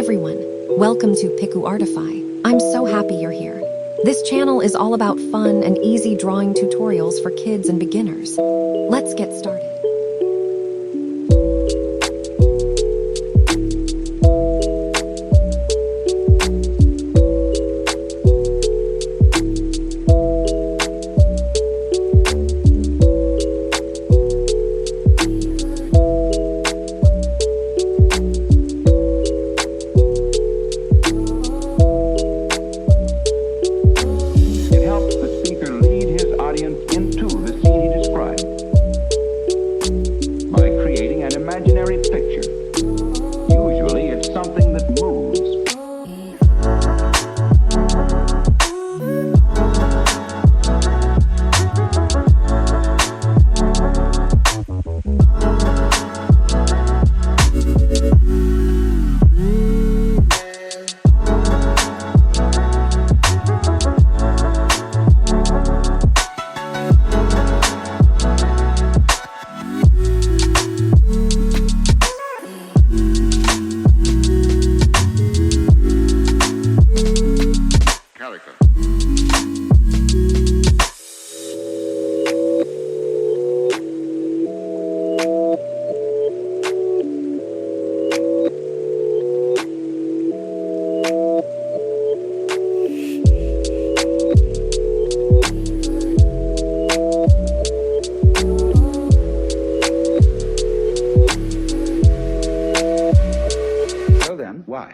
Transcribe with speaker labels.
Speaker 1: everyone, welcome to Piku Artify. I'm so happy you're here. This channel is all about fun and easy drawing tutorials for kids and beginners. Let's get started.
Speaker 2: Into the scene he described by creating an imaginary picture. Usually it's something that moves. Why?